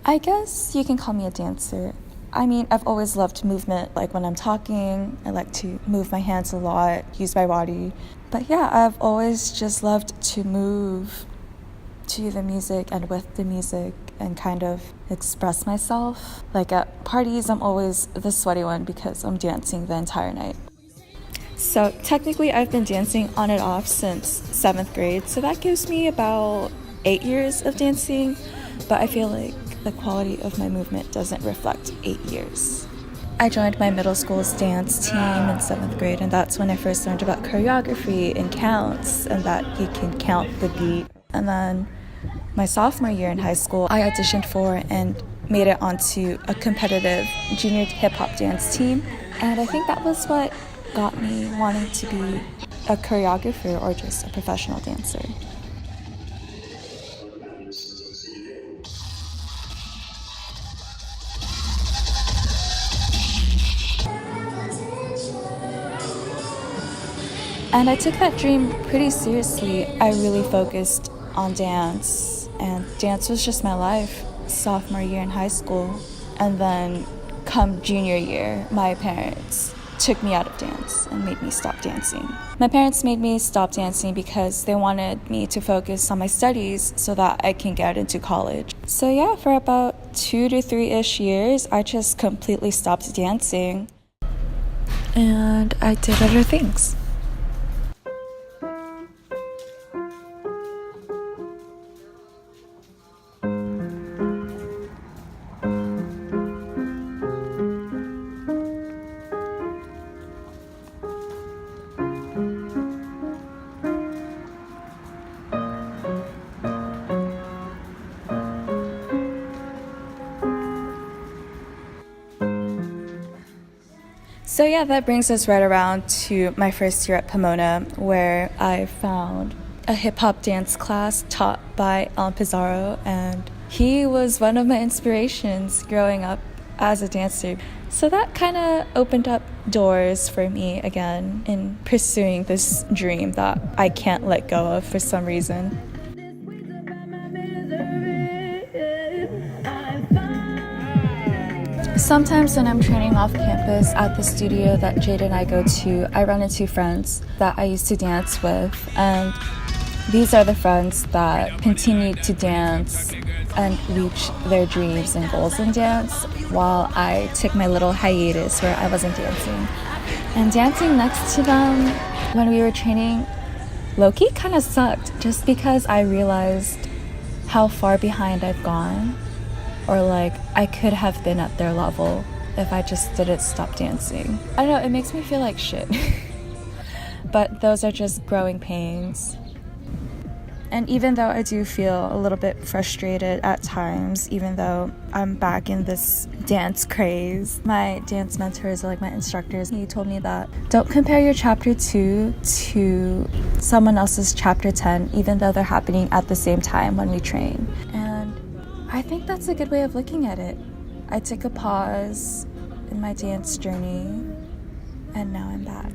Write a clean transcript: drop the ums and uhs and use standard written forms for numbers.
I guess you can call me a dancer. I mean, I've always loved movement. Like when I'm talking, I like to move my hands a lot, use my body. But yeah, I've always just loved to move to the music and with the music and kind of express myself. Like at parties, I'm always the sweaty one because I'm dancing the entire night. So technically, I've been dancing on and off since 7th grade. So that gives me about 8 years of dancing. But I feel like the quality of my movement doesn't reflect 8 years. I joined my middle school's dance team in 7th grade, and that's when I first learned about choreography and counts, and that you can count the beat. And then my sophomore year in high school, I auditioned for and made it onto a competitive junior hip-hop dance team. And I think that was what got me wanting to be a choreographer or just a professional dancer. And I took that dream pretty seriously. I really focused on dance, and dance was just my life. Sophomore year in high school, and then come junior year, my parents took me out of dance and made me stop dancing. My parents made me stop dancing because they wanted me to focus on my studies so that I can get into college. So yeah, for about 2 to 3-ish years, I just completely stopped dancing, and I did other things. So yeah, that brings us right around to my first year at Pomona, where I found a hip-hop dance class taught by Pizarro, and he was one of my inspirations growing up as a dancer. So that kind of opened up doors for me again in pursuing this dream that I can't let go of for some reason. Sometimes when I'm training off campus at the studio that Jade and I go to, I run into friends that I used to dance with, and these are the friends that continue to dance and reach their dreams and goals in dance, while I took my little hiatus where I wasn't dancing. And dancing next to them when we were training low-key kind of sucked, just because I realized how far behind I've gone. Or like, I could have been at their level if I just didn't stop dancing. I don't know, it makes me feel like shit. But those are just growing pains. And even though I do feel a little bit frustrated at times, even though I'm back in this dance craze, my dance mentors, like my instructors, he told me that don't compare your chapter 2 to someone else's chapter 10, even though they're happening at the same time when we train. I think that's a good way of looking at it. I took a pause in my dance journey, and now I'm back.